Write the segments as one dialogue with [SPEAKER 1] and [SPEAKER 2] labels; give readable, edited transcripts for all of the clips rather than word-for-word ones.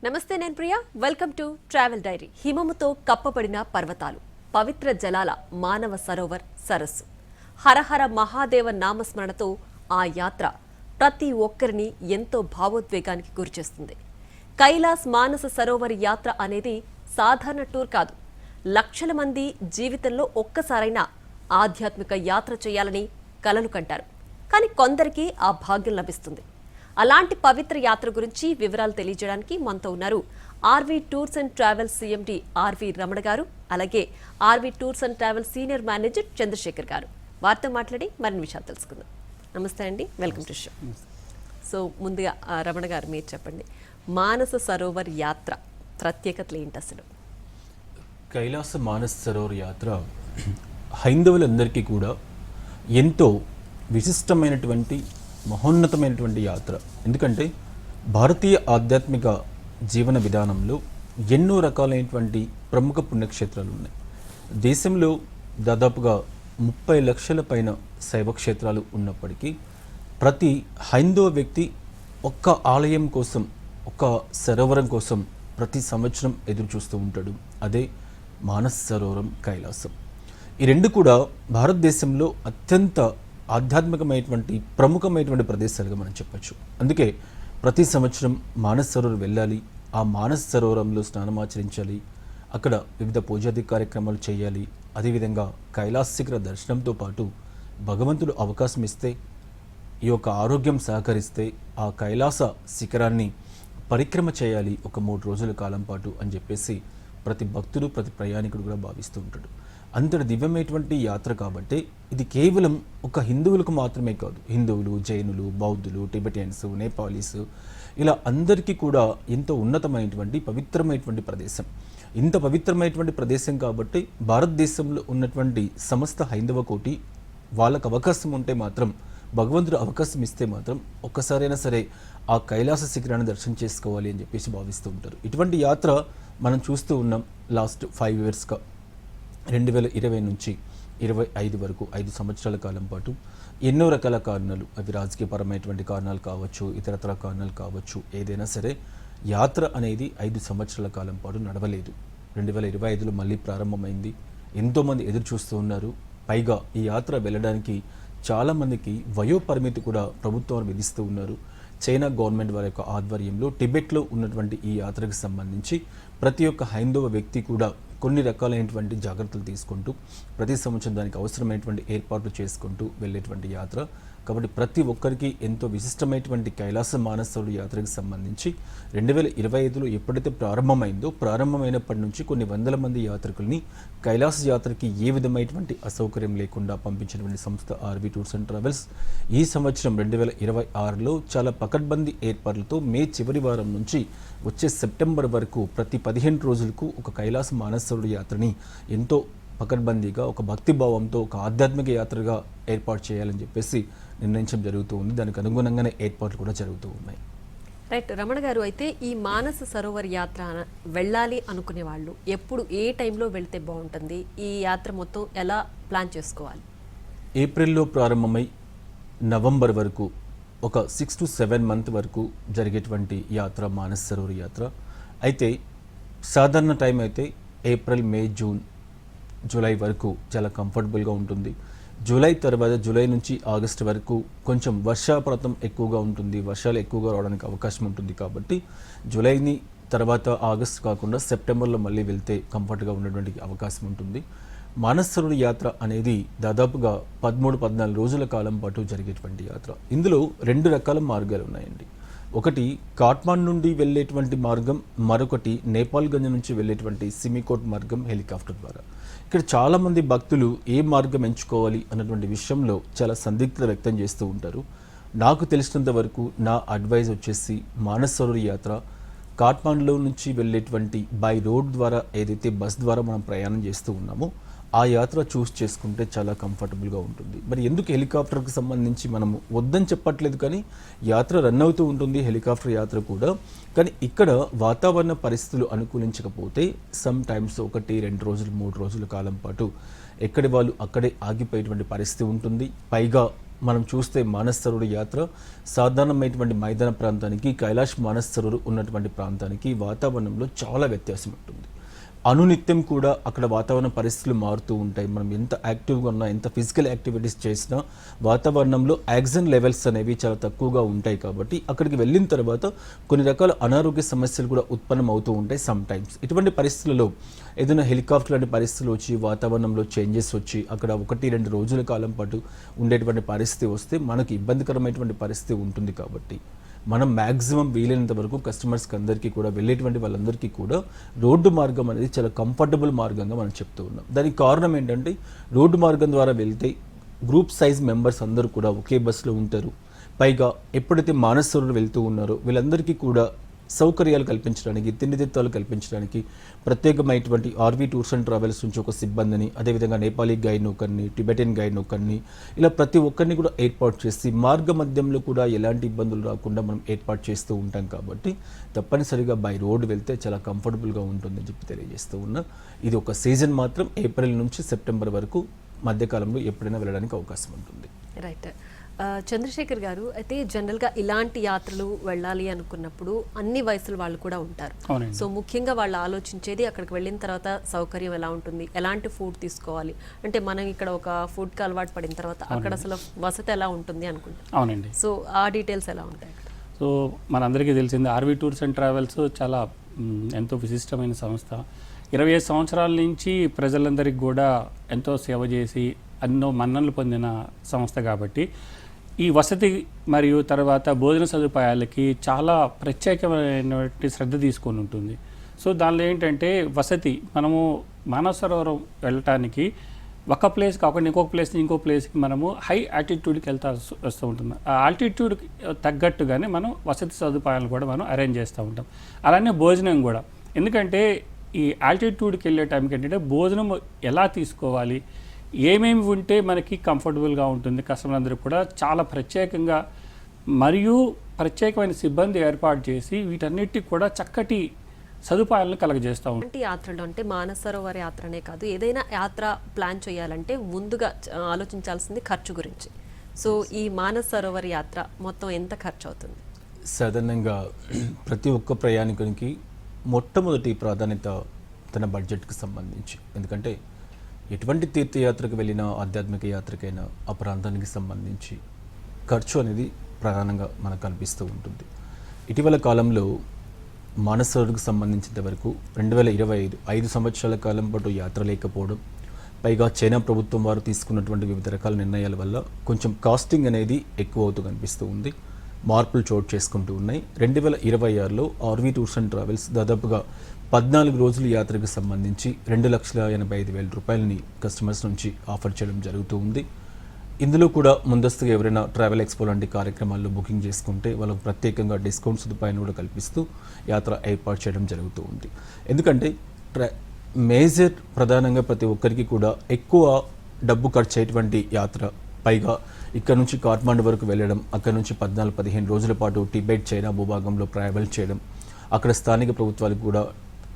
[SPEAKER 1] నమస్తే నేను Priya welcome to travel diary. హిమముతో కప్పబడిన పర్వతాలు, పవిత్ర జలాల మానవ సరోవర్ సరస్సు, హరహర మహాదేవ నామస్మరణతో ఆ యాత్ర ప్రతి ఒక్కరిని ఎంతో భావోద్వేగానికి గురిచేస్తుంది. కైలాస్ మానస సరోవర్ యాత్ర అనేది సాధారణ టూర్ కాదు. లక్షల మంది జీవితంలో ఒక్కసారైనా ఆధ్యాత్మిక యాత్ర చేయాలని కలలు కంటారు. కానీ కొందరికి ఆ భాగ్యం లభిస్తుంది. అలాంటి పవిత్ర యాత్ర గురించి వివరాలు తెలియజేయడానికి మనతో ఉన్నారు RV tours and travels CMD RV Ramana garu, అలాగే RV tours and travels senior manager Chandrasekhar garu. వారితో మాట్లాడి మరిన్ని విషయాలు తెలుసుకుందాం. నమస్తే అండి, వెల్కమ్ టు షో. సో ముందుగా రమణ గారు మీరు చెప్పండి, మానస సరోవర్ యాత్ర ప్రత్యేకతలు ఏంటి అసలు?
[SPEAKER 2] కైలాస మానస సరోవర్ యాత్ర హైందవులందరికీ కూడా ఎంతో విశిష్టమైనటువంటి మహోన్నతమైనటువంటి యాత్ర. ఎందుకంటే భారతీయ ఆధ్యాత్మిక జీవన విధానంలో ఎన్నో రకాలైనటువంటి ప్రముఖ పుణ్యక్షేత్రాలు ఉన్నాయి. దేశంలో దాదాపుగా 30 లక్షల పైన శైవక్షేత్రాలు ఉన్నప్పటికీ ప్రతి హైందవ వ్యక్తి ఒక్క ఆలయం కోసం, ఒక్క సరోవరం కోసం ప్రతి సంవత్సరం ఎదురు చూస్తూ ఉంటాడు. అదే మానస సరోవరం, కైలాసం. ఈ రెండు కూడా భారతదేశంలో అత్యంత ఆధ్యాత్మికమైనటువంటి ప్రముఖమైనటువంటి ప్రదేశాలుగా మనం చెప్పచ్చు. అందుకే ప్రతి సంవత్సరం మానస సరోవరం వెళ్ళాలి, ఆ మానస సరోవరంలో స్నానమాచరించాలి, అక్కడ వివిధ పూజాది కార్యక్రమాలు చేయాలి. అదేవిధంగా కైలాస శిఖర దర్శనంతో పాటు భగవంతుడు అవకాశం ఇస్తే, ఈ యొక్క ఆరోగ్యం సహకరిస్తే ఆ కైలాస శిఖరాన్ని పరిక్రమ చేయాలి ఒక 3 రోజుల కాలం పాటు అని చెప్పేసి ప్రతి భక్తుడు, ప్రతి ప్రయాణికుడు కూడా భావిస్తూ ఉంటాడు. అంతటి దివ్యమైనటువంటి యాత్ర కాబట్టి ఇది కేవలం ఒక హిందువులకు మాత్రమే కాదు. హిందువులు, జైనులు, బౌద్ధులు, టిబెటియన్స్, నేపాలీస్ ఇలా అందరికీ కూడా ఎంతో ఉన్నతమైనటువంటి పవిత్రమైనటువంటి ప్రదేశం. ఇంత పవిత్రమైనటువంటి ప్రదేశం కాబట్టి భారతదేశంలో ఉన్నటువంటి సమస్త హైందవ కోటి వాళ్ళకు అవకాశం ఉంటే మాత్రం, భగవంతుడు అవకాశం ఇస్తే మాత్రం ఒక్కసారైనా సరే ఆ కైలాస శిఖరాన్ని దర్శనం చేసుకోవాలి అని చెప్పేసి భావిస్తూ ఉంటారు. ఇటువంటి యాత్ర మనం చూస్తూ ఉన్నాం లాస్ట్ 5 ఇయర్స్గా. 2020 నుంచి 25 వరకు 5 సంవత్సరాల కాలం పాటు ఎన్నో రకాల కారణాలు, అవి రాజకీయపరమైనటువంటి కారణాలు కావచ్చు, ఇతరతర కారణాలు కావచ్చు, ఏదైనా సరే యాత్ర అనేది 5 సంవత్సరాల కాలం పాటు నడవలేదు. 2025లో మళ్ళీ ప్రారంభమైంది. ఎంతోమంది ఎదురు చూస్తూ ఉన్నారు. పైగా ఈ యాత్ర వెళ్ళడానికి చాలామందికి వయోపరిమితి కూడా ప్రభుత్వం విధిస్తూ ఉన్నారు. చైనా గవర్నమెంట్ వారి యొక్క ఆధ్వర్యంలో టిబెట్లో ఉన్నటువంటి ఈ యాత్రకు సంబంధించి ప్రతి ఒక్క హైందవ వ్యక్తి కూడా కొన్ని రకాలైనటువంటి జాగ్రత్తలు తీసుకుంటూ ప్రతి సంవత్సరం దానికి అవసరమైనటువంటి ఏర్పాట్లు చేసుకుంటూ వెళ్ళేటువంటి యాత్ర. కాబట్టి ప్రతి ఒక్కరికి ఎంతో విశిష్టమైనటువంటి కైలాస మానస సరోవర్ యాత్రకు సంబంధించి 2025లో ఎప్పుడైతే ప్రారంభమైనప్పటి నుంచి కొన్ని వందల మంది యాత్రికుల్ని కైలాస యాత్రకి ఏ విధమైనటువంటి అసౌకర్యం లేకుండా పంపించినటువంటి సంస్థ ఆర్వి టూర్స్ అండ్ ట్రావెల్స్ ఈ సంవత్సరం 2026లో చాలా పకడ్బందీ ఏర్పాట్లతో మే చివరి వారం నుంచి వచ్చే సెప్టెంబర్ వరకు ప్రతి 15 రోజులకు ఒక కైలాస మానస సరోవర్ యాత్రని ఎంతో పకడ్బందీగా, ఒక భక్తి భావంతో, ఒక ఆధ్యాత్మిక యాత్రగా ఏర్పాటు చేయాలని చెప్పేసి నిర్ణయించడం జరుగుతూ ఉంది. దానికి అనుగుణంగానే ఏర్పాట్లు కూడా జరుగుతూ ఉన్నాయి.
[SPEAKER 1] రైట్ రమణ గారు, అయితే ఈ మానస సరోవర్ యాత్ర వెళ్ళాలి అనుకునే వాళ్ళు ఎప్పుడు, ఏ టైంలో వెళ్తే బాగుంటుంది? ఈ యాత్ర మొత్తం ఎలా ప్లాన్ చేసుకోవాలి?
[SPEAKER 2] ఏప్రిల్లో ప్రారంభమై నవంబర్ వరకు ఒక 6 to 7 months వరకు జరిగేటువంటి యాత్ర మానస సరోవర్ యాత్ర. అయితే సాధారణ టైం అయితే ఏప్రిల్, మే, జూన్, జూలై వరకు చాలా కంఫర్టబుల్గా ఉంటుంది. జూలై తర్వాత జూలై నుంచి ఆగస్టు వరకు కొంచెం వర్షాపాతం ఎక్కువగా ఉంటుంది, వర్షాలు ఎక్కువగా రావడానికి అవకాశం ఉంటుంది. కాబట్టి జూలైని తర్వాత ఆగస్టు కాకుండా సెప్టెంబర్లో మళ్ళీ వెళ్తే కంఫర్ట్గా ఉన్నటువంటి అవకాశం ఉంటుంది. మానస సరోవర్ యాత్ర అనేది దాదాపుగా 13-14 రోజుల కాలం పాటు జరిగేటువంటి యాత్ర. ఇందులో 2 రకాల మార్గాలు ఉన్నాయండి. ఒకటి కాట్మాండ్ నుండి వెళ్ళేటువంటి మార్గం, మరొకటి నేపాల్గంజ్ నుంచి వెళ్ళేటువంటి సిమికోట్ మార్గం హెలికాప్టర్ ద్వారా. ఇక్కడ చాలామంది భక్తులు ఏ మార్గం ఎంచుకోవాలి అన్నటువంటి విషయంలో చాలా సందిగ్ధత వ్యక్తం చేస్తూ ఉంటారు. నాకు తెలిసినంత వరకు నా అడ్వైజ్ వచ్చేసి మానస సరోవర్ యాత్ర కాట్మాండ్లో నుంచి వెళ్ళేటువంటి బై రోడ్ ద్వారా, ఏదైతే బస్ ద్వారా మనం ప్రయాణం చేస్తూ ఉన్నామో ఆ యాత్ర చూస్ చేసుకుంటే చాలా కంఫర్టబుల్గా ఉంటుంది. మరి ఎందుకు హెలికాప్టర్కి సంబంధించి మనము వద్దని చెప్పట్లేదు, కానీ యాత్ర రన్ అవుతూ ఉంటుంది హెలికాప్టర్ యాత్ర కూడా. కానీ ఇక్కడ వాతావరణ పరిస్థితులు అనుకూలించకపోతే సమ్ టైమ్స్ 1-2 రోజులు 3 రోజుల కాలం పాటు ఎక్కడి వాళ్ళు అక్కడే ఆగిపోయేటువంటి పరిస్థితి ఉంటుంది. పైగా మనం చూస్తే మానస్ సరోవర్ యాత్ర సాధారణమైనటువంటి మైదాన ప్రాంతానికి కైలాష్ మానస్ సరోవర్ ఉన్నటువంటి ప్రాంతానికి వాతావరణంలో చాలా వ్యత్యాసం ఉంటుంది. అనునిత్యం కూడా అక్కడ వాతావరణ పరిస్థితులు మారుతూ ఉంటాయి. మనం ఎంత యాక్టివ్గా ఉన్నా, ఎంత ఫిజికల్ యాక్టివిటీస్ చేసినా వాతావరణంలో ఆక్సిజన్ లెవెల్స్ అనేవి చాలా తక్కువగా ఉంటాయి. కాబట్టి అక్కడికి వెళ్ళిన తర్వాత కొన్ని రకాల అనారోగ్య సమస్యలు కూడా ఉత్పన్నం అవుతూ ఉంటాయి సమ్ టైమ్స్. ఇటువంటి పరిస్థితులలో ఏదైనా హెలికాప్టర్ లాంటి పరిస్థితులు వచ్చి వాతావరణంలో చేంజెస్ వచ్చి అక్కడ 1-2 రోజుల కాలం పాటు ఉండేటువంటి పరిస్థితి వస్తే మనకు ఇబ్బందికరమైనటువంటి పరిస్థితి ఉంటుంది. కాబట్టి మనం మ్యాక్సిమం వీలైనంత వరకు కస్టమర్స్కి అందరికీ కూడా వెళ్ళేటువంటి వాళ్ళందరికీ కూడా రోడ్డు మార్గం అనేది చాలా కంఫర్టబుల్ మార్గంగా మనం చెప్తూ ఉన్నాం. దానికి కారణం ఏంటంటే రోడ్డు మార్గం ద్వారా వెళ్తే గ్రూప్ సైజ్ మెంబర్స్ అందరూ కూడా ఒకే బస్సులో ఉంటారు. పైగా ఎప్పుడైతే మానస్ సరోవర్ వెళ్తూ ఉన్నారో వీళ్ళందరికీ కూడా సౌకర్యాలు కల్పించడానికి, తిండి తిత్తాలు కల్పించడానికి ప్రత్యేకమైనటువంటి ఆర్వీ టూర్స్ అండ్ ట్రావెల్స్ నుంచి ఒక సిబ్బందిని, అదేవిధంగా నేపాలీ గైడ్ ఒకరిని, టిబెటియన్ గైడ్ ఒకరిని, ఇలా ప్రతి ఒక్కరిని కూడా ఏర్పాటు చేసి మార్గ మధ్యంలో కూడా ఎలాంటి ఇబ్బందులు రాకుండా మనం ఏర్పాటు చేస్తూ ఉంటాం. కాబట్టి తప్పనిసరిగా బై రోడ్ వెళ్తే చాలా కంఫర్టబుల్గా ఉంటుందని చెప్పి తెలియజేస్తూ ఉన్నా. ఇది ఒక సీజన్ మాత్రం, ఏప్రిల్ నుంచి సెప్టెంబర్ వరకు మధ్యకాలంలో ఎప్పుడైనా వెళ్ళడానికి అవకాశం ఉంటుంది.
[SPEAKER 1] రైట్. చంద్రశేఖర్ గారు, అయితే జనరల్గా ఇలాంటి యాత్రలు వెళ్ళాలి అనుకున్నప్పుడు అన్ని వయసుల వాళ్ళు కూడా ఉంటారు. సో ముఖ్యంగా వాళ్ళు ఆలోచించేది అక్కడికి వెళ్ళిన తర్వాత సౌకర్యం ఎలా ఉంటుంది, ఎలాంటి ఫుడ్ తీసుకోవాలి, అంటే మనం ఇక్కడ ఒక ఫుడ్కి అలవాటు పడిన తర్వాత అక్కడ అసలు వసతి ఎలా ఉంటుంది అనుకుంటాం.
[SPEAKER 3] అవునండి.
[SPEAKER 1] సో ఆ డీటెయిల్స్ ఎలా ఉంటాయి?
[SPEAKER 3] సో మనందరికీ తెలిసింది ఆర్వీ టూర్స్ అండ్ ట్రావెల్స్ చాలా ఎంతో విశిష్టమైన సంస్థ. 25 సంవత్సరాల నుంచి ప్రజలందరికీ కూడా ఎంతో సేవ చేసి ఎన్నో మన్ననలు పొందిన సంస్థ. కాబట్టి ఈ వసతి మరియు తర్వాత భోజన సదుపాయాలకి చాలా ప్రత్యేకమైనటువంటి శ్రద్ధ తీసుకొని ఉంటుంది. సో దానిలో ఏంటంటే వసతి, మనము మానస సరోవరం వెళ్ళటానికి ఒక ప్లేస్ కాకుండా ఇంకొక ప్లేస్ నుంచి ఇంకో ప్లేస్కి మనము హై ఆల్టిట్యూడ్కి వస్తూ ఉంటుంది. ఆ ఆల్టిట్యూడ్కి తగ్గట్టుగానే మనం వసతి సదుపాయాలు కూడా మనం అరేంజ్ చేస్తూ ఉంటాం. అలానే భోజనం కూడా, ఎందుకంటే ఈ ఆల్టిట్యూడ్కి వెళ్ళే టైంకి ఏంటంటే భోజనం ఎలా తీసుకోవాలి, ఏమేమి ఉంటే మనకి కంఫర్టబుల్గా ఉంటుంది, కస్టమర్లందరూ కూడా చాలా ప్రత్యేకంగా మరియు ప్రత్యేకమైన సిబ్బంది ఏర్పాటు చేసి వీటన్నిటికి కూడా చక్కటి సదుపాయాలను కలగజేస్తూ ఉంటాం.
[SPEAKER 1] అంటే యాత్రలో అంటే మానస సరోవర్ యాత్రనే కాదు, ఏదైనా యాత్ర ప్లాన్ చేయాలంటే ముందుగా ఆలోచించాల్సింది ఖర్చు గురించి. సో ఈ మానస సరోవర్ యాత్ర మొత్తం ఎంత ఖర్చు అవుతుంది?
[SPEAKER 2] సాధారణంగా ప్రతి ఒక్క ప్రయాణికునికి మొట్టమొదటి ప్రాధాన్యత తన బడ్జెట్కి సంబంధించి. ఎందుకంటే ఎటువంటి తీర్థయాత్రకు వెళ్ళినా, ఆధ్యాత్మిక యాత్రకైనా ఆ ప్రాంతానికి సంబంధించి ఖర్చు అనేది ప్రధానంగా మనకు కనిపిస్తూ ఉంటుంది. ఇటీవల కాలంలో మానస సరోవర్కి సంబంధించినంత వరకు 2025 5 సంవత్సరాల కాలం పాటు యాత్ర లేకపోవడం, పైగా చైనా ప్రభుత్వం వారు తీసుకున్నటువంటి వివిధ రకాల నిర్ణయాల వల్ల కొంచెం కాస్టింగ్ అనేది ఎక్కువ అవుతూ కనిపిస్తూ ఉంది. మార్పులు చోటు చేసుకుంటూ ఉన్నాయి. 2026లో ఆర్వీ టూర్స్ అండ్ ట్రావెల్స్ దాదాపుగా 14 రోజుల యాత్రకు సంబంధించి 2,85,000 రూపాయలని కస్టమర్స్ నుంచి ఆఫర్ చేయడం జరుగుతూ ఉంది. ఇందులో కూడా ముందస్తుగా ఎవరైనా ట్రావెల్ ఎక్స్పో లాంటి కార్యక్రమాల్లో బుకింగ్ చేసుకుంటే వాళ్ళకు ప్రత్యేకంగా డిస్కౌంట్ సదుపాయాన్ని కూడా కల్పిస్తూ యాత్ర ఏర్పాటు చేయడం జరుగుతూ ఉంది. ఎందుకంటే మేజర్ ప్రధానంగా ప్రతి ఒక్కరికి కూడా ఎక్కువ డబ్బు ఖర్చు అయ్యేటువంటి యాత్ర. పైగా ఇక్కడ నుంచి కాఠ్మండు వరకు వెళ్ళడం, అక్కడ నుంచి 14-15 రోజుల పాటు టిబెట్, చైనా భూభాగంలో ట్రావెల్ చేయడం, అక్కడ స్థానిక ప్రభుత్వాలకు కూడా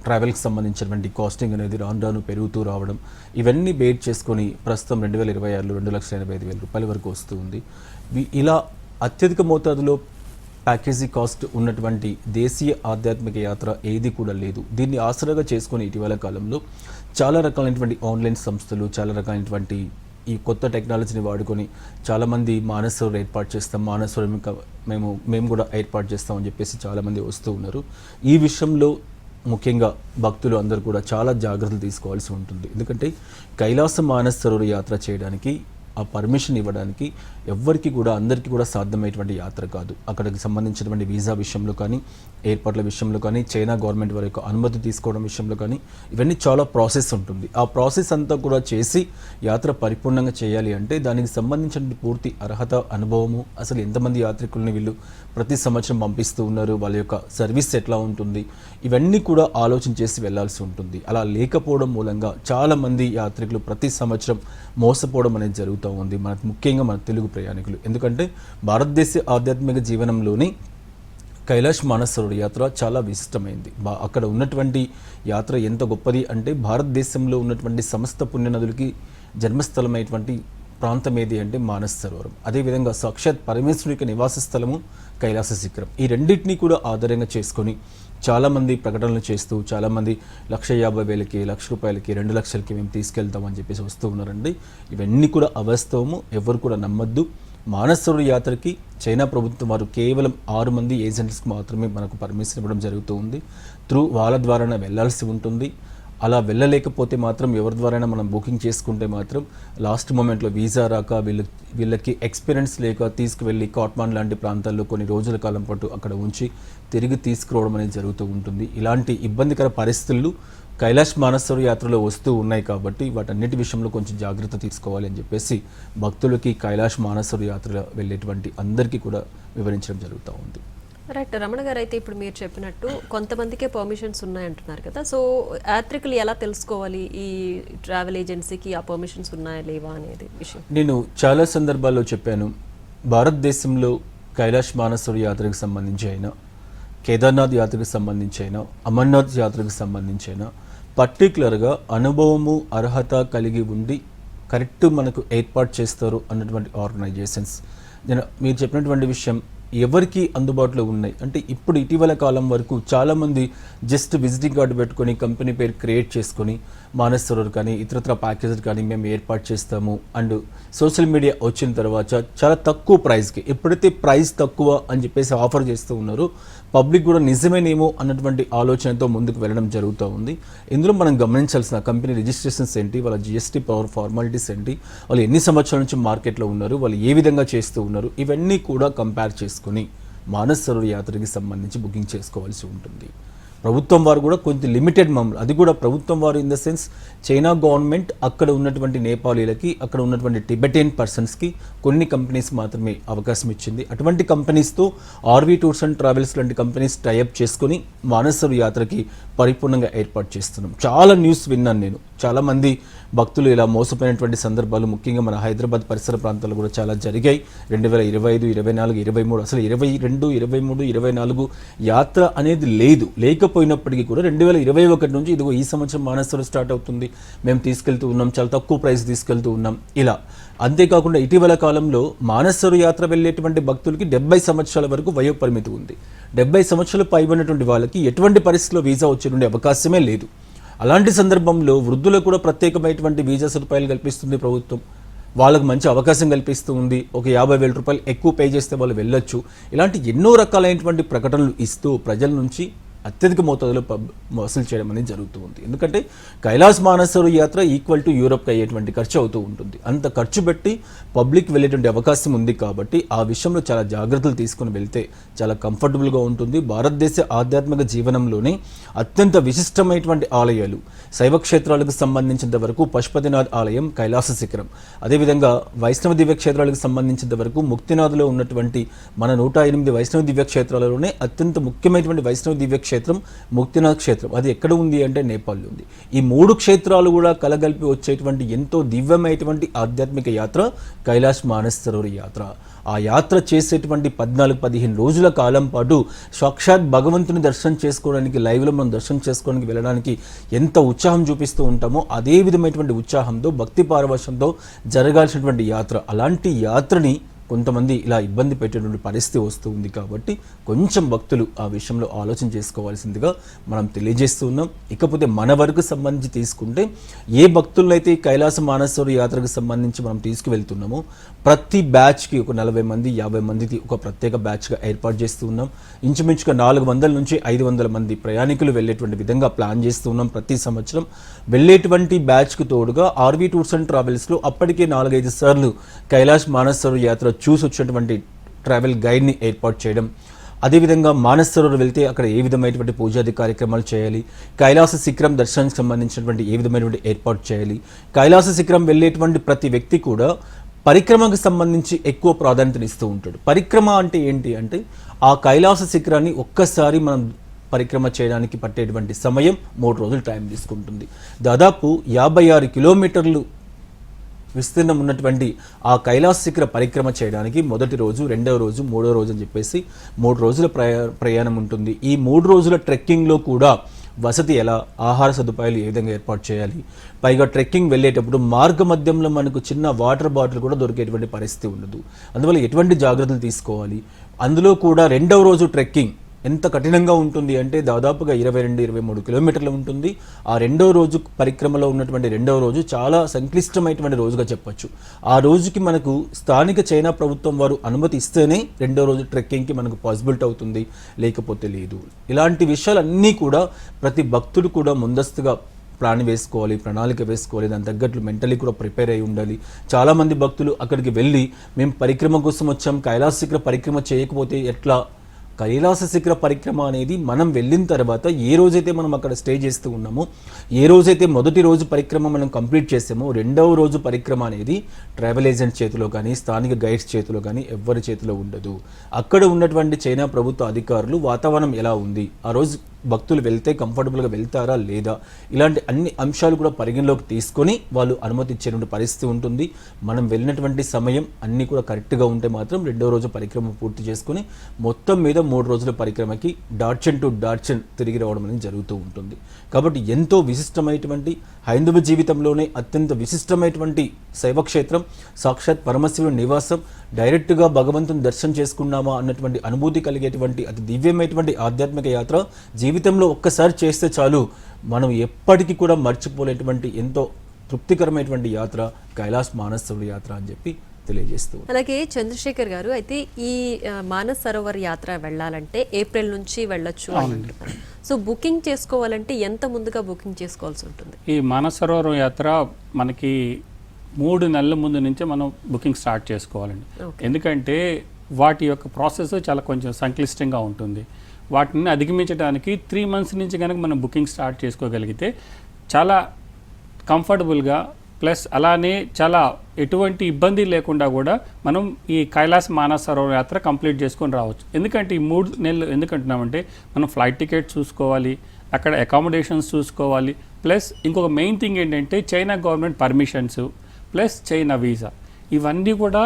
[SPEAKER 2] ట్రావెల్కి సంబంధించినటువంటి కాస్టింగ్ అనేది రాను రాను పెరుగుతూ రావడం, ఇవన్నీ బేర్ చేసుకొని ప్రస్తుతం 2026లో 2,85,000 రూపాయల వరకు వస్తుంది. ఇలా అత్యధిక మోతాదులో ప్యాకేజీ కాస్ట్ ఉన్నటువంటి దేశీయ ఆధ్యాత్మిక యాత్ర ఏది కూడా లేదు. దీన్ని ఆసరాగా చేసుకొని ఇటీవల కాలంలో చాలా రకాలైనటువంటి ఆన్లైన్ సంస్థలు, చాలా రకాలైనటువంటి ఈ కొత్త టెక్నాలజీని వాడుకొని చాలామంది మానస సరోవర్ ఏర్పాటు చేస్తాం, మానస సరోవర్ మేము కూడా ఏర్పాటు చేస్తామని చెప్పేసి చాలామంది వస్తూ ఉన్నారు. ఈ విషయంలో ముఖ్యంగా భక్తులు అందరూ కూడా చాలా జాగ్రత్తలు తీసుకోవాల్సి ఉంటుంది. ఎందుకంటే కైలాస మానస సరోవర్ యాత్ర చేయడానికి ఆ పర్మిషన్ ఇవ్వడానికి ఎవ్వరికి కూడా అందరికీ కూడా సాధ్యమైనటువంటి యాత్ర కాదు. అక్కడికి సంబంధించినటువంటి వీసా విషయంలో కానీ, ఏర్పాట్ల విషయంలో కానీ, చైనా గవర్నమెంట్ వారి యొక్క అనుమతి తీసుకోవడం విషయంలో కానీ ఇవన్నీ చాలా ప్రాసెస్ ఉంటుంది. ఆ ప్రాసెస్ అంతా కూడా చేసి యాత్ర పరిపూర్ణంగా చేయాలి అంటే దానికి సంబంధించిన పూర్తి అర్హత, అనుభవము, అసలు ఎంతమంది యాత్రికుల్ని వీళ్ళు ప్రతి సంవత్సరం పంపిస్తూ ఉన్నారు, వాళ్ళ యొక్క సర్వీస్ ఎట్లా ఉంటుంది, ఇవన్నీ కూడా ఆలోచన చేసి వెళ్లాల్సి ఉంటుంది. అలా లేకపోవడం మూలంగా చాలామంది యాత్రికులు ప్రతి సంవత్సరం మోసపోవడం అనేది జరుగుతూ ఉంది. ముఖ్యంగా మన తెలుగు ప్రయాణికులు. ఎందుకంటే భారతదేశ ఆధ్యాత్మిక జీవనంలోని కైలాష్ మానస సరోవర్ యాత్ర చాలా విశిష్టమైంది. అక్కడ ఉన్నటువంటి యాత్ర ఎంత గొప్పది అంటే భారతదేశంలో ఉన్నటువంటి సమస్త పుణ్యనదులకి జన్మస్థలమైనటువంటి ప్రాంతం ఏది అంటే మానస సరోవరం. అదేవిధంగా సాక్షాత్ పరమేశ్వరుడి యొక్క నివాస స్థలము కైలాస శిఖరం. ఈ రెండింటినీ కూడా ఆధారంగా చేసుకొని చాలామంది ప్రకటనలు చేస్తూ చాలామంది 1,50,000కి, ₹1,00,000కి, 2,00,000కి మేము తీసుకెళ్తామని చెప్పేసి వస్తూ ఉన్నారండి. ఇవన్నీ కూడా అవాస్తవము, ఎవరు కూడా నమ్మద్దు. మానస సరోవర్ యాత్రకి చైనా ప్రభుత్వం వారు కేవలం 6 మంది ఏజెంట్స్కి మాత్రమే మనకు పర్మిషన్ ఇవ్వడం జరుగుతూ ఉంది. వాళ్ళ ద్వారానే వెళ్ళాల్సి ఉంటుంది. అలా వెళ్ళలేకపోతే మాత్రం ఎవరి ద్వారైనా మనం బుకింగ్ చేసుకుంటే మాత్రం లాస్ట్ మూమెంట్లో వీసా రాక వీళ్ళకి ఎక్స్పీరియన్స్ లేక తీసుకువెళ్ళి కాట్మాండ్ లాంటి ప్రాంతాల్లో కొన్ని రోజుల కాలం పాటు అక్కడ ఉంచి తిరిగి తీసుకురావడం అనేది జరుగుతూ ఉంటుంది. ఇలాంటి ఇబ్బందికర పరిస్థితులు కైలాష్ మానస సరోవర్ యాత్రలో వస్తూ ఉన్నాయి కాబట్టి వాటన్నిటి విషయంలో కొంచెం జాగ్రత్త తీసుకోవాలి అని చెప్పేసి భక్తులకి కైలాష్ మానస సరోవర్ యాత్రలో వెళ్ళేటువంటి అందరికీ కూడా వివరించడం జరుగుతూ ఉంది.
[SPEAKER 1] రైట్ రమణ గారు, అయితే ఇప్పుడు మీరు చెప్పినట్టు కొంతమందికే పర్మిషన్స్ ఉన్నాయంటున్నారు కదా, సో యాత్రికులు ఎలా తెలుసుకోవాలి ఈ ట్రావెల్ ఏజెన్సీకి ఆ పర్మిషన్స్ ఉన్నాయా లేవా అనేది విషయం?
[SPEAKER 2] నేను చాలా సందర్భాల్లో చెప్పాను. భారతదేశంలో కైలాష్ మానస సరోవర్ యాత్రకు సంబంధించి అయినా, కేదార్నాథ్ యాత్రకు సంబంధించి అయినా, అమర్నాథ్ యాత్రకు సంబంధించి అయినా పర్టికులర్గా అనుభవము అర్హత కలిగి ఉండి కరెక్ట్ మనకు ఏర్పాటు చేస్తారు అన్నటువంటి ఆర్గనైజేషన్స్. మీరు చెప్పినటువంటి విషయం ఎవరికి అందుబాటులో ఉన్నాయి అంటే ఇప్పుడు ఇటీవల కాలం వరకు చాలామంది జస్ట్ విజిటింగ్ కార్డు పెట్టుకొని కంపెనీ పేరు క్రియేట్ చేసుకొని మానస సరోవర్ కానీ ఇతరత్ర ప్యాకేజెస్ కానీ మేము ఏర్పాటు చేస్తాము అండ్ సోషల్ మీడియా వచ్చిన తర్వాత చాలా తక్కువ ప్రైస్కి, ఎప్పుడైతే ప్రైస్ తక్కువ అని చెప్పేసి ఆఫర్ చేస్తూ ఉన్నారో పబ్లిక్ కూడా నిజమేనేమో అన్నటువంటి ఆలోచనతో ముందుకు వెళ్ళడం జరుగుతూ ఉంది. ఇందులో మనం గమనించాల్సిన కంపెనీ రిజిస్ట్రేషన్స్ ఏంటి, వాళ్ళ జిఎస్టీ పవర్ ఫార్మాలిటీస్ ఏంటి, వాళ్ళు ఎన్ని సంవత్సరాల నుంచి మార్కెట్లో ఉన్నారు, వాళ్ళు ఏ విధంగా చేస్తూ ఉన్నారు, ఇవన్నీ కూడా కంపేర్ చేసుకుని మానస సరోవర్ యాత్రకి సంబంధించి బుకింగ్ చేసుకోవాల్సి ఉంటుంది. ప్రభుత్వం వారు కూడా కొంచెం లిమిటెడ్ మామూలు, అది కూడా ప్రభుత్వం వారు in the sense China government అక్కడ ఉన్నటువంటి నేపాలీలకి, అక్కడ ఉన్నటువంటి టిబెటియన్ పర్సన్స్కి కొన్ని కంపెనీస్ మాత్రమే అవకాశం ఇచ్చింది. అటువంటి కంపెనీస్తో ఆర్వీ టూర్స్ అండ్ ట్రావెల్స్ లాంటి కంపెనీస్ టైఅప్ చేసుకుని మానస సరోవర్ యాత్రకి పరిపూర్ణంగా ఏర్పాటు చేస్తున్నాం. చాలా న్యూస్ విన్నాను నేను, చాలామంది భక్తులు ఇలా మోసపోయినటువంటి సందర్భాలు ముఖ్యంగా మన హైదరాబాద్ పరిసర ప్రాంతాల్లో కూడా చాలా జరిగాయి. 2025, 24, 23 అసలు 22, 23, 24 యాత్ర అనేది లేకపోయినప్పటికీ కూడా 2021 నుంచి ఇదిగో ఈ సంవత్సరం మానస సరోవర్ స్టార్ట్ అవుతుంది, మేము తీసుకెళ్తూ ఉన్నాం, చాలా తక్కువ ప్రైస్ తీసుకెళ్తూ ఉన్నాం. ఇలా అంతేకాకుండా ఇటీవల కాలంలో మానస సరోవర్ యాత్ర వెళ్ళేటువంటి భక్తులకి 70 సంవత్సరాల వరకు వయో పరిమితి ఉంది. 70 సంవత్సరాలు పైబడినటువంటి వాళ్ళకి ఎటువంటి పరిస్థితిలో వీసా వచ్చే అవకాశమే లేదు. అలాంటి సందర్భంలో వృద్ధులకు కూడా ప్రత్యేకమైనటువంటి వీసా సదుపాయాలు కల్పిస్తుంది ప్రభుత్వం. వాళ్ళకు మంచి అవకాశం కల్పిస్తూ ఉంది. ఒక 50,000 రూపాయలు ఎక్కువ పే చేస్తే వాళ్ళు వెళ్ళొచ్చు. ఇలాంటి ఎన్నో రకాలైనటువంటి ప్రకటనలు ఇస్తూ ప్రజల నుంచి అత్యధిక మోతాదులో వసూలు చేయడం అనేది జరుగుతూ ఉంది. ఎందుకంటే కైలాస్ మానస సరోవర్ యాత్ర ఈక్వల్ టు యూరోప్కి అయ్యేటువంటి ఖర్చు అవుతూ ఉంటుంది. అంత ఖర్చు పెట్టి పబ్లిక్ వెళ్ళేటువంటి అవకాశం ఉంది కాబట్టి ఆ విషయంలో చాలా జాగ్రత్తలు తీసుకుని వెళ్తే చాలా కంఫర్టబుల్గా ఉంటుంది. భారతదేశ ఆధ్యాత్మిక జీవనంలోనే అత్యంత విశిష్టమైనటువంటి ఆలయాలు, శైవ క్షేత్రాలకు సంబంధించినంత వరకు పశుపతినాథ్ ఆలయం, కైలాస శిఖరం, అదేవిధంగా వైష్ణవ దివ్య క్షేత్రాలకు సంబంధించినంత వరకు ముక్తినాథ్లో ఉన్నటువంటి మన 108 వైష్ణవ దివ్య క్షేత్రాలలోనే అత్యంత ముఖ్యమైనటువంటి వైష్ణవ దివ్య క్షేత్రం ముక్తినాథ్ క్షేత్రం. అది ఎక్కడ ఉంది అంటే నేపాల్లో ఉంది. ఈ 3 క్షేత్రాలు కూడా కలగలిపి వచ్చేటువంటి ఎంతో దివ్యమైనటువంటి ఆధ్యాత్మిక యాత్ర కైలాష్ మానస సరోవర్ యాత్ర. ఆ యాత్ర చేసేటువంటి 14-15 రోజుల కాలం పాటు సాక్షాత్ భగవంతుని దర్శనం చేసుకోవడానికి, లైవ్లో మనం దర్శనం చేసుకోవడానికి వెళ్ళడానికి ఎంత ఉత్సాహం చూపిస్తూ ఉంటామో అదే విధమైనటువంటి ఉత్సాహంతో, భక్తి పారవశంతో జరగాల్సినటువంటి యాత్ర. అలాంటి యాత్రని కొంతమంది ఇలా ఇబ్బంది పెట్టేటువంటి పరిస్థితి వస్తూ ఉంది కాబట్టి కొంచెం భక్తులు ఆ విషయంలో ఆలోచన చేసుకోవాల్సిందిగా మనం తెలియజేస్తూ ఉన్నాం. ఇకపోతే మన వరకు సంబంధించి తీసుకుంటే ఏ భక్తులైతే కైలాస మానస సరోవర్ యాత్రకు సంబంధించి మనం తీసుకువెళ్తున్నామో ప్రతి బ్యాచ్కి ఒక 40 మంది 50 మందికి ఒక ప్రత్యేక బ్యాచ్గా ఏర్పాటు చేస్తూ ఉన్నాం. ఇంచుమించుగా 400 నుంచి 500 మంది ప్రయాణికులు వెళ్ళేటువంటి విధంగా ప్లాన్ చేస్తూ ఉన్నాం. ప్రతి సంవత్సరం వెళ్ళేటువంటి బ్యాచ్కు తోడుగా ఆర్వీ టూర్స్ అండ్ ట్రావెల్స్లో అప్పటికే 4-5 సార్లు కైలాష్ మానస సరోవర్ యాత్ర చూసి వచ్చినటువంటి ట్రావెల్ గైడ్ని ఏర్పాటు చేయడం, అదేవిధంగా మానస సరోవర్ వెళ్తే అక్కడ ఏ విధమైనటువంటి పూజాది కార్యక్రమాలు చేయాలి, కైలాస శిఖరం దర్శనానికి సంబంధించినటువంటి ఏ విధమైనటువంటి ఏర్పాటు చేయాలి, కైలాస శిఖరం వెళ్ళేటువంటి ప్రతి వ్యక్తి కూడా పరిక్రమకు సంబంధించి ఎక్కువ ప్రాధాన్యతనిస్తూ ఉంటాడు. పరిక్రమ అంటే ఏంటి అంటే ఆ కైలాస శిఖరాన్ని ఒక్కసారి మనం పరిక్రమ చేయడానికి పట్టేటువంటి సమయం 3 రోజులు టైం తీసుకుంటుంది. దాదాపు 56 కిలోమీటర్లు విస్తీర్ణం ఉన్నటువంటి ఆ కైలాస శిఖర పరిక్రమ చేయడానికి మొదటి రోజు, రెండవ రోజు, మూడవ రోజు అని చెప్పేసి 3 రోజుల ప్రయాణం ఉంటుంది. ఈ 3 రోజుల ట్రెక్కింగ్లో కూడా వసతి ఎలా, ఆహార సదుపాయాలు ఏ విధంగా ఏర్పాటు చేయాలి, పైగా ట్రెక్కింగ్ వెళ్ళేటప్పుడు మార్గ మధ్యంలో మనకు చిన్న వాటర్ బాటిల్ కూడా దొరికేటువంటి పరిస్థితి ఉండదు. అందువల్ల ఎటువంటి జాగ్రత్తలు తీసుకోవాలి, అందులో కూడా రెండవ రోజు ట్రెక్కింగ్ ఎంత కఠినంగా ఉంటుంది అంటే దాదాపుగా 22-23 కిలోమీటర్లు ఉంటుంది. ఆ రెండవ రోజు పరిక్రమలో ఉన్నటువంటి రెండవ రోజు చాలా సంక్లిష్టమైనటువంటి రోజుగా చెప్పొచ్చు. ఆ రోజుకి మనకు స్థానిక చైనా ప్రభుత్వం వారు అనుమతి ఇస్తేనే రెండవ రోజు ట్రెక్కింగ్కి మనకు పాసిబిలిటీ అవుతుంది, లేకపోతే లేదు. ఇలాంటి విషయాలన్నీ కూడా ప్రతి భక్తుడు కూడా ముందస్తుగా ప్రణాళిక వేసుకోవాలి. దాని తగ్గట్లు మెంటలీ కూడా ప్రిపేర్ అయి ఉండాలి. చాలామంది భక్తులు అక్కడికి వెళ్ళి మేము పరిక్రమ కోసం వచ్చాం, కైలాస శిఖర పరిక్రమ చేయకపోతే ఎట్లా? కైలాస శిఖర పరిక్రమ అనేది మనం వెళ్ళిన తర్వాత ఏ రోజైతే మనం అక్కడ స్టే చేస్తూ ఉన్నామో, ఏ రోజైతే మొదటి రోజు పరిక్రమ మనం కంప్లీట్ చేసామో, రెండవ రోజు పరిక్రమ అనేది ట్రావెల్ ఏజెంట్ చేతిలో కానీ స్థానిక గైడ్స్ చేతిలో కానీ ఎవ్వరి చేతిలో ఉండదు. అక్కడ ఉన్నటువంటి చైనా ప్రభుత్వ అధికారులు వాతావరణం ఎలా ఉంది, ఆ రోజు భక్తులు వెళ్తే కంఫర్టబుల్గా వెళ్తారా లేదా, ఇలాంటి అన్ని అంశాలు కూడా పరిగణలోకి తీసుకొని వాళ్ళు అనుమతి ఇచ్చేటువంటి పరిస్థితి ఉంటుంది. మనం వెళ్ళినటువంటి సమయం అన్నీ కూడా కరెక్ట్గా ఉంటే మాత్రం రెండవ రోజు పరిక్రమ పూర్తి చేసుకుని మొత్తం మీద 3 రోజుల పరిక్రమకి డార్చన్ టు డార్చన్ తిరిగి రావడం అనేది జరుగుతూ ఉంటుంది. కాబట్టి ఎంతో విశిష్టమైనటువంటి హైందవ జీవితంలోనే అత్యంత విశిష్టమైనటువంటి శైవక్షేత్రం, సాక్షాత్ పరమశివుని నివాసం, డైరెక్ట్గా భగవంతుని దర్శనం చేసుకున్నామా అన్నటువంటి అనుభూతి కలిగేటువంటి అతి దివ్యమైనటువంటి ఆధ్యాత్మిక యాత్ర జీవితంలో ఒక్కసారి చేస్తే చాలు, మనం ఎప్పటికీ కూడా మర్చిపోలేటువంటి ఎంతో తృప్తికరమైనటువంటి యాత్ర కైలాస్ మానసరోవర్ యాత్ర అని చెప్పి తెలియజేస్తూ.
[SPEAKER 1] అలాగే చంద్రశేఖర్ గారు, అయితే ఈ మానస్ సరోవర్ యాత్ర వెళ్ళాలంటే ఏప్రిల్ నుంచి వెళ్ళొచ్చు అంటున్నారు. సో బుకింగ్ చేసుకోవాలంటే ఎంత ముందుగా బుకింగ్ చేసుకోవాల్సి ఉంటుంది?
[SPEAKER 3] ఈ మానస్ సరోవర్ యాత్ర మనకి 3 నెలల ముందు నుంచే మనం బుకింగ్ స్టార్ట్ చేసుకోవాలండి. ఎందుకంటే వాటి యొక్క ప్రాసెస్ చాలా కొంచెం సంక్లిష్టంగా ఉంటుంది. వాటిని అధిగమించడానికి 3 మంత్స్ నుంచి కనుక మనం బుకింగ్ స్టార్ట్ చేసుకోగలిగితే చాలా కంఫర్టబుల్గా, ప్లస్ అలానే చాలా ఎటువంటి ఇబ్బంది లేకుండా కూడా మనం ఈ కైలాస్ మానస్ సరోవర్ యాత్ర కంప్లీట్ చేసుకొని రావచ్చు. ఎందుకంటే ఈ 3 నెలలు ఎందుకంటున్నామంటే మనం ఫ్లైట్ టికెట్ చూసుకోవాలి, అక్కడ అకామిడేషన్స్ చూసుకోవాలి, ప్లస్ ఇంకొక మెయిన్ థింగ్ ఏంటంటే China government permissions plus China visa, ఇవన్నీ కూడా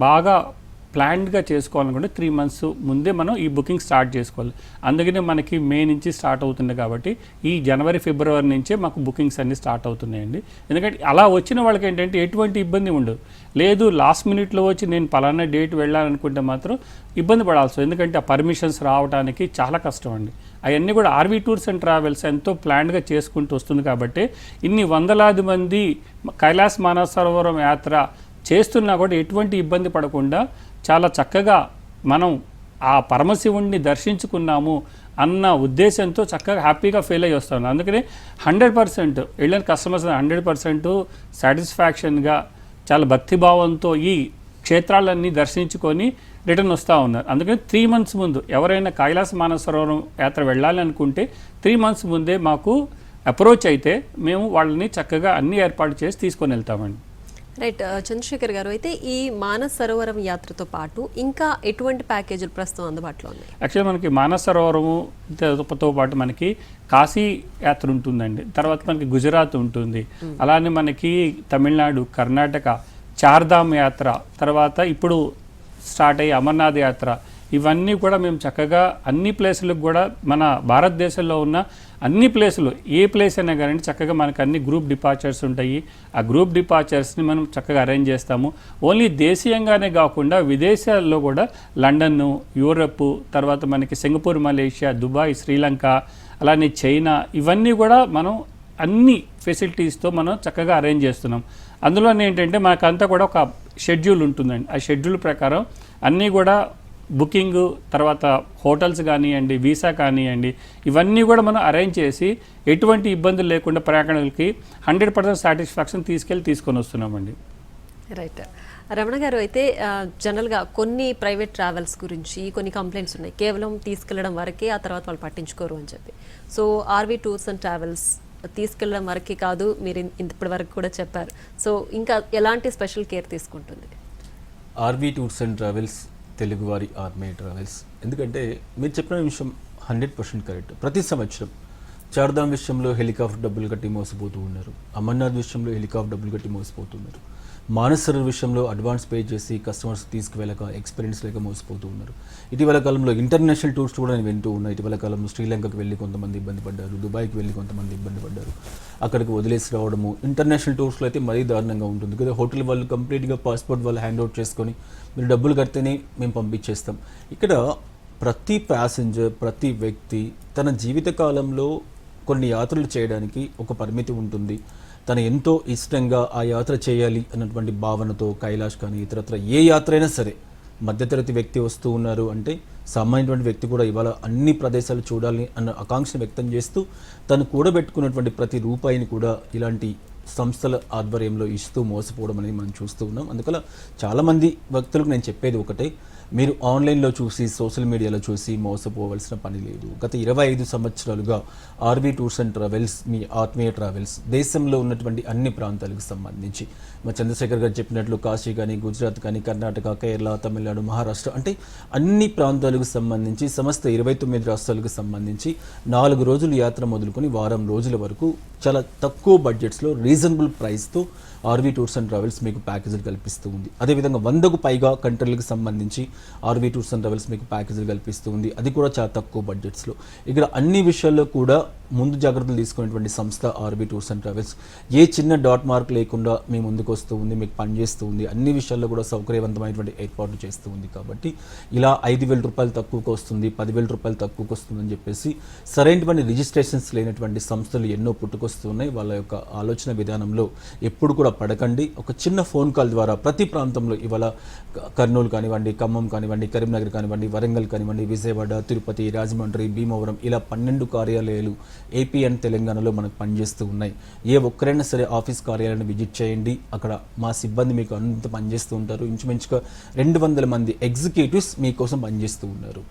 [SPEAKER 3] బాగా ప్లాన్డ్గా చేసుకోవాలనుకుంటే 3 మంత్స్ ముందే మనం ఈ బుకింగ్ స్టార్ట్ చేసుకోవాలి. అందుకనే మనకి మే నుంచి స్టార్ట్ అవుతుంది కాబట్టి ఈ జనవరి ఫిబ్రవరి నుంచే మాకు బుకింగ్స్ అన్నీ స్టార్ట్ అవుతున్నాయండి. ఎందుకంటే అలా వచ్చిన వాళ్ళకి ఏంటంటే ఎటువంటి ఇబ్బంది ఉండదు. లేదు లాస్ట్ మినిట్లో వచ్చి నేను పలానా డేట్ వెళ్ళాలనుకుంటే మాత్రం ఇబ్బంది పడాల్సి, ఎందుకంటే ఆ పర్మిషన్స్ రావడానికి చాలా కష్టం అండి. అవన్నీ కూడా ఆర్వీ టూర్స్ అండ్ ట్రావెల్స్ ఎంతో ప్లాన్డ్గా చేసుకుంటూ వస్తుంది కాబట్టి ఇన్ని వందలాది మంది కైలాస్ మానస్ సరోవరం యాత్ర చేస్తున్నా కూడా ఎటువంటి ఇబ్బంది పడకుండా చాలా చక్కగా మనం ఆ పరమశివుణ్ణి దర్శించుకున్నాము అన్న ఉద్దేశంతో చక్కగా హ్యాపీగా ఫీల్ అయ్యి వస్తాను. అందుకని 100% వెళ్ళిన కస్టమర్స్ 100% సాటిస్ఫాక్షన్గా చాలా భక్తిభావంతో ఈ క్షేత్రాలన్నీ దర్శించుకొని రిటర్న్ వస్తూ ఉన్నారు. అందుకని 3 మంత్స్ ముందు ఎవరైనా కైలాస మానస సరోవరం యాత్ర వెళ్ళాలి అనుకుంటే 3 మంత్స్ ముందే మాకు అప్రోచ్ అయితే మేము వాళ్ళని చక్కగా అన్ని ఏర్పాటు చేసి తీసుకొని వెళ్తామండి.
[SPEAKER 1] రైట్ చంద్రశేఖర్ గారు, అయితే ఈ మానస్ సరోవరం యాత్రతో పాటు ఇంకా ఎటువంటి ప్యాకేజీలు ప్రస్తుతం అందుబాటులో ఉన్నాయి?
[SPEAKER 3] యాక్చువల్లీ మనకి మానస్ సరోవరంతో పాటు మనకి కాశీ యాత్ర ఉంటుందండి, తర్వాత మనకి గుజరాత్ ఉంటుంది, అలానే మనకి తమిళనాడు, కర్ణాటక చార్ధామ్ యాత్ర, తర్వాత ఇప్పుడు స్టార్ట్ అయ్యి అమర్నాథ్ యాత్ర, ఇవన్నీ కూడా మేము చక్కగా అన్ని ప్లేసులకు కూడా మన భారతదేశంలో ఉన్న అన్ని ప్లేసులు ఏ ప్లేస్ అయినా కానీ చక్కగా మనకు అన్ని గ్రూప్ డిపార్చర్స్ ఉంటాయి. ఆ గ్రూప్ డిపార్చర్స్ని మనం చక్కగా అరేంజ్ చేస్తాము. ఓన్లీ దేశీయంగానే కాకుండా విదేశాల్లో కూడా లండన్, యూరప్, తర్వాత మనకి సింగపూర్, మలేషియా, దుబాయ్, శ్రీలంక, అలానే చైనా, ఇవన్నీ కూడా మనం అన్ని ఫెసిలిటీస్తో మనం చక్కగా అరేంజ్ చేస్తున్నాం. అందులో ఏంటంటే మనకంతా కూడా ఒక షెడ్యూల్ ఉంటుందండి. ఆ షెడ్యూల్ ప్రకారం అన్నీ కూడా బుకింగ్, తర్వాత హోటల్స్ కానివ్వండి, వీసా కానివ్వండి, ఇవన్నీ కూడా మనం అరేంజ్ చేసి ఎటువంటి ఇబ్బందులు లేకుండా ప్రయాణికులకి 100% సాటిస్ఫాక్షన్ తీసుకొని వస్తున్నామండి.
[SPEAKER 1] రైట్ రమణ గారు, అయితే జనరల్గా కొన్ని ప్రైవేట్ ట్రావెల్స్ గురించి కొన్ని కంప్లైంట్స్ ఉన్నాయి, కేవలం తీసుకెళ్లడం వరకే, ఆ తర్వాత వాళ్ళు పట్టించుకోరు అని చెప్పి. So RV tours and travels తీసుకెళ్లడం వరకే కాదు, మీరు ఇప్పటి వరకు కూడా చెప్పారు. సో ఇంకా ఎలాంటి స్పెషల్ కేర్ తీసుకుంటుంది
[SPEAKER 2] ఆర్వీ టూర్స్ అండ్ ట్రావెల్స్, తెలుగువారి ఆర్మీ ట్రావెల్స్? ఎందుకంటే మీరు చెప్పిన విషయం 100% కరెక్ట్. ప్రతి సంవత్సరం చార్ధామ్ విషయంలో హెలికాప్టర్ డబ్బులు కట్టి మోసపోతూ ఉన్నారు, అమర్నాథ్ విషయంలో హెలికాప్టర్ డబ్బులు కట్టి మోసపోతున్నారు. మానస్ సరోవర్ విషయంలో అడ్వాన్స్ పే చేసి కస్టమర్స్ తీసుకువెళ్ళక ఎక్స్పీరియన్స్ లేక మోసపోతూ ఉన్నారు. ఇటీవల కాలంలో ఇంటర్నేషనల్ టూర్స్ కూడా నేను వింటూ ఉన్నా. ఇటీవల కాలంలో శ్రీలంకకు వెళ్ళి కొంతమంది ఇబ్బంది పడ్డారు, దుబాయ్కి వెళ్ళి కొంతమంది ఇబ్బంది పడ్డారు, అక్కడికి వదిలేసి రావడము. ఇంటర్నేషనల్ టూర్స్లో అయితే మరీ దారుణంగా ఉంటుంది కదా, హోటల్ వాళ్ళు కంప్లీట్గా పాస్పోర్ట్ వాళ్ళు హ్యాండ్ అవుట్ చేసుకొని మీరు డబ్బులు కడితేనే మేము పంపించేస్తాం. ఇక్కడ ప్రతి ప్యాసింజర్, ప్రతి వ్యక్తి తన జీవిత కాలంలో కొన్ని యాత్రలు చేయడానికి ఒక పరిమితి ఉంటుంది. తను ఎంతో ఇష్టంగా ఆ యాత్ర చేయాలి అన్నటువంటి భావనతో కైలాష్ కానీ ఇతరత్ర ఏ యాత్ర అయినా సరే, మధ్యతరగతి వ్యక్తి వస్తూ ఉన్నారు అంటే సామాన్యటువంటి వ్యక్తి కూడా ఇవాళ అన్ని ప్రదేశాలు చూడాలి అన్న ఆకాంక్షను వ్యక్తం చేస్తూ తను కూడబెట్టుకున్నటువంటి ప్రతి రూపాయిని కూడా ఇలాంటి సంస్థల ఆధ్వర్యంలో ఇస్తూ మోసపోవడం అనేది మనం చూస్తూ ఉన్నాం. అందుకల చాలామంది వ్యక్తులకు నేను చెప్పేది ఒకటే, మీరు ఆన్లైన్లో చూసి సోషల్ మీడియాలో చూసి మోసపోవలసిన పని లేదు. గత 25 సంవత్సరాలుగా ఆర్వీ టూర్స్ అండ్ ట్రావెల్స్, మీ ఆత్మీయ ట్రావెల్స్, దేశంలో ఉన్నటువంటి అన్ని ప్రాంతాలకు సంబంధించి మా చంద్రశేఖర్ గారు చెప్పినట్లు కాశీ కానీ, గుజరాత్ కానీ, కర్ణాటక, కేరళ, తమిళనాడు, మహారాష్ట్ర అంటే అన్ని ప్రాంతాలకు సంబంధించి సమస్త 29 రాష్ట్రాలకు సంబంధించి 4 రోజులు యాత్ర మొదలుకొని వారం రోజుల వరకు చాలా తక్కువ బడ్జెట్స్లో రీజనబుల్ ప్రైస్తో ఆర్వీ టూర్స్ అండ్ ట్రావెల్స్ మీకు ప్యాకేజీలు కల్పిస్తూ ఉంది. అదేవిధంగా 100కు పైగా కంట్రీలకు సంబంధించి ఆర్వీ టూర్స్ అండ్ ట్రావెల్స్ మీకు ప్యాకేజీలు కల్పిస్తూ ఉంది. అది కూడా చాలా తక్కువ బడ్జెట్స్లో. ఇక్కడ అన్ని విషయాల్లో కూడా ముందు జాగ్రత్తలు తీసుకునేటువంటి సంస్థ ఆర్వీ టూర్స్ అండ్ ట్రావెల్స్. ఏ చిన్న డాట్ మార్క్ లేకుండా మీ ముందుకు వస్తూ ఉంది, మీకు పనిచేస్తూ ఉంది, అన్ని విషయాల్లో కూడా సౌకర్యవంతమైనటువంటి ఏర్పాట్లు చేస్తూ ఉంది. కాబట్టి ఇలా 5,000 రూపాయలు తక్కువకు వస్తుంది, 10,000 రూపాయలు తక్కువకు వస్తుందని చెప్పేసి సరైనటువంటి రిజిస్ట్రేషన్స్ లేనటువంటి సంస్థలు ఎన్నో పుట్టుకొస్తున్నాయి. వాళ్ళ యొక్క ఆలోచన విధానంలో ఎప్పుడు కూడా పడకండి. ఒక చిన్న ఫోన్ కాల్ ద్వారా ప్రతి ప్రాంతంలో ఇవాళ కర్నూలు కానివ్వండి, ఖమ్మం కానివ్వండి, కరీంనగర్ కానివ్వండి, వరంగల్ కానివ్వండి, విజయవాడ, తిరుపతి, రాజమండ్రి, భీమవరం ఇలా 12 కార్యాలయాలు ఏపీ అండ్ తెలంగాణలో మనకు పనిచేస్తూ ఉన్నాయి. ఏ ఒక్కరైనా సరే ఆఫీస్ కార్యాలయాన్ని విజిట్ చేయండి. అక్కడ మా సిబ్బంది మీకు అంత పనిచేస్తూ ఉంటారు. ఇంచుమించుగా 200 మంది ఎగ్జిక్యూటివ్స్ మీకోసం పనిచేస్తూ ఉన్నారు.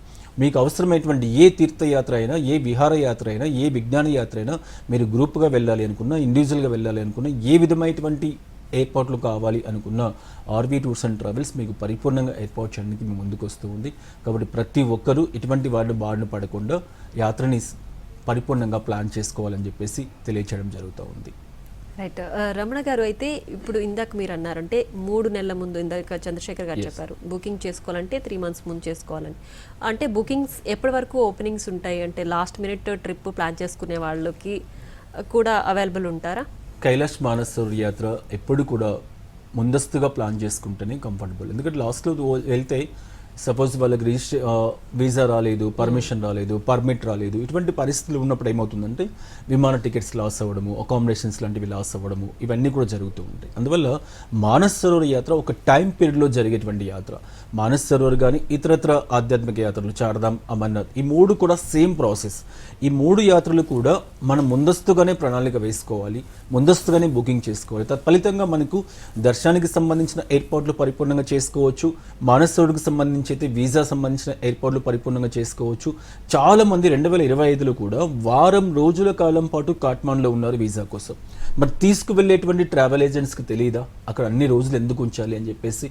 [SPEAKER 2] మీకు అవసరమైనటువంటి ఏ తీర్థయాత్ర అయినా, ఏ విహారయాత్ర అయినా, ఏ విజ్ఞాన యాత్ర అయినా, మీరు గ్రూప్గా వెళ్ళాలి అనుకున్నా, ఇండివిజువల్గా వెళ్ళాలి అనుకున్నా, ఏ విధమైనటువంటి ఏర్పాట్లు కావాలి అనుకున్న ఆర్వీ టూర్స్ అండ్ ట్రావెల్స్ మీకు పరిపూర్ణంగా ఏర్పాటు చేయడానికి మీ ముందుకు వస్తూ ఉంది. కాబట్టి ప్రతి ఒక్కరూ ఇటువంటి వారిని బారిన పడకుండా యాత్రని పరిపూర్ణంగా ప్లాన్ చేసుకోవాలని చెప్పేసి తెలియచేయడం జరుగుతూ ఉంది.
[SPEAKER 1] రైట్. రమణ గారు, అయితే ఇప్పుడు ఇందాక మీరు అన్నారంటే 3 నెలల ముందు, ఇందాక చంద్రశేఖర్ గారు చెప్పారు బుకింగ్ చేసుకోవాలంటే 3 months ముందు చేసుకోవాలని. అంటే బుకింగ్స్ ఎప్పటి వరకు ఓపెనింగ్స్ ఉంటాయి? అంటే లాస్ట్ మినిట్ ట్రిప్ ప్లాన్ చేసుకునే వాళ్ళకి కూడా అవైలబుల్ ఉంటారా?
[SPEAKER 2] కైలాష్ మానస్ సరోవర్ యాత్ర ఎప్పుడు కూడా ముందస్తుగా ప్లాన్ చేసుకుంటేనే కంఫర్టబుల్. ఎందుకంటే లాస్ట్లో వెళ్తే సపోజ్ వాళ్ళకి వీసా రాలేదు, పర్మిషన్ రాలేదు, పర్మిట్ రాలేదు, ఇటువంటి పరిస్థితులు ఉన్నప్పుడు ఏమవుతుందంటే విమాన టికెట్స్ లాస్ అవ్వడము, అకామిడేషన్స్ లాంటివి లాస్ అవ్వడము, ఇవన్నీ కూడా జరుగుతూ ఉంటాయి. అందువల్ల మానస్ సరోవర్ యాత్ర ఒక టైం పీరియడ్లో జరిగేటువంటి యాత్ర. మానస్ సరోవర్ కానీ ఇతరత్ర ఆధ్యాత్మిక యాత్రలు, చార్ధామ్, అమర్నాథ్, ఈ 3 కూడా సేమ్ ప్రాసెస్. ఈ 3 యాత్రలు కూడా మనం ముందస్తుగానే ప్రణాళిక వేసుకోవాలి, ముందస్తుగానే బుకింగ్ చేసుకోవాలి. తత్ఫలితంగా మనకు దర్శనానికి సంబంధించిన ఏర్పాట్లు పరిపూర్ణంగా చేసుకోవచ్చు. మానస్ సరోవర్కి సంబంధించి అయితే వీసా సంబంధించిన ఏర్పాట్లు పరిపూర్ణంగా చేసుకోవచ్చు. చాలామంది 2025లో కూడా వారం రోజుల కాలం పాటు కాట్మాండ్లో ఉన్నారు వీసా కోసం. మరి తీసుకువెళ్ళేటువంటి ట్రావెల్ ఏజెంట్స్కి తెలియదా అక్కడ అన్ని రోజులు ఎందుకు ఉంచాలి అని చెప్పేసి?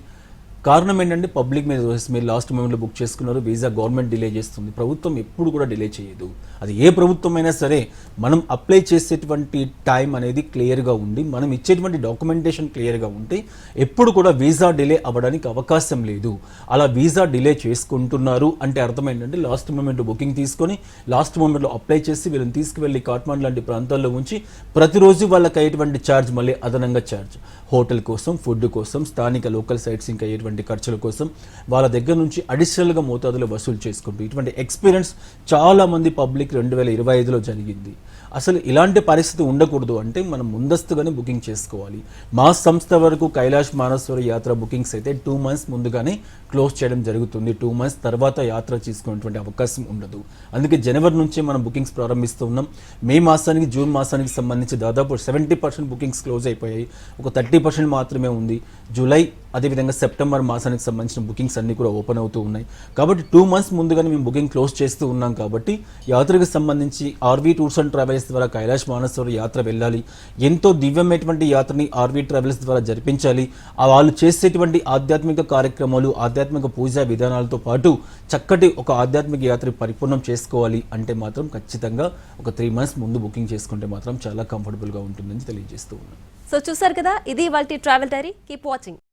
[SPEAKER 2] కారణం ఏంటంటే పబ్లిక్ మీద మీరు లాస్ట్ మూమెంట్లో బుక్ చేసుకున్నారు, వీసా గవర్నమెంట్ డిలే చేస్తుంది. ప్రభుత్వం ఎప్పుడు కూడా డిలే చేయదు. అది ఏ ప్రభుత్వం అయినా సరే మనం అప్లై చేసేటువంటి టైం అనేది క్లియర్గా ఉండి, మనం ఇచ్చేటువంటి డాక్యుమెంటేషన్ క్లియర్గా ఉంటే ఎప్పుడు కూడా వీసా డిలే అవ్వడానికి అవకాశం లేదు. అలా వీసా డిలే చేసుకుంటున్నారు అంటే అర్థం ఏంటంటే లాస్ట్ మూమెంట్లో బుకింగ్ తీసుకొని లాస్ట్ మూమెంట్లో అప్లై చేసి వీళ్ళని తీసుకువెళ్ళి కాట్మాండ్ లాంటి ప్రాంతాల్లో ఉంచి ప్రతిరోజు వాళ్ళకి అయ్యేటువంటి ఛార్జ్ మళ్ళీ అదనంగా ఛార్జ్, హోటల్ కోసం, ఫుడ్ కోసం, స్థానిక లోకల్ సైట్స్ ఇంకా అయ్యేటువంటి ఖర్చుల కోసం వాళ్ళ దగ్గర నుంచి అడిషనల్గా మోతాదులో వసూలు చేసుకుంటూ ఇటువంటి ఎక్స్పీరియన్స్ చాలా మంది పబ్లిక్ 2025లో జరిగింది. అసలు ఇలాంటి పరిస్థితి ఉండకూడదు అంటే మనం ముందస్తుగానే బుకింగ్ చేసుకోవాలి. మా సంస్థ వరకు కైలాష్ మానస్ సరోవర్ యాత్ర బుకింగ్స్ అయితే 2 months ముందుగానే క్లోజ్ చేయడం జరుగుతుంది. 2 months తర్వాత యాత్ర చేసుకునేటువంటి అవకాశం ఉండదు. అందుకే జనవరి నుంచే మనం బుకింగ్స్ ప్రారంభిస్తూ ఉన్నాం. మే మాసానికి, జూన్ మాసానికి సంబంధించి దాదాపు 70% బుకింగ్స్ క్లోజ్ అయిపోయాయి. ఒక 30% మాత్రమే ఉంది. జూలై అదేవిధంగా సెప్టెంబర్ మాసానికి సంబంధించిన బుకింగ్స్ అన్నీ కూడా ఓపెన్ అవుతూ ఉన్నాయి. కాబట్టి 2 months ముందుగానే మేము బుకింగ్ క్లోజ్ చేస్తూ ఉన్నాం. కాబట్టి యాత్రకు సంబంధించి ఆర్వీ టూర్స్ అండ్ ట్రావెల్స్ ద్వారా కైలాష్ మానస్ సరోవర్ యాత్ర వెళ్ళాలి, ఎంతో దివ్యమైనటువంటి యాత్రని ఆర్వీ ట్రావెల్స్ ద్వారా జరిపించాలి, వాళ్ళు చేసేటువంటి ఆధ్యాత్మిక కార్యక్రమాలు, ఆధ్యాత్మిక పూజా విధానాలతో పాటు చక్కటి ఒక ఆధ్యాత్మిక యాత్ర పరిపూర్ణం చేసుకోవాలి అంటే మాత్రం ఖచ్చితంగా ఒక 3 months ముందు బుకింగ్ చేసుకుంటే మాత్రం చాలా కంఫర్టబుల్గా ఉంటుందని తెలియజేస్తూ ఉన్నాం.
[SPEAKER 1] సో చూసారు కదా, ఇది ఇవాల్టి ట్రావెల్ డైరీ. Keep watching.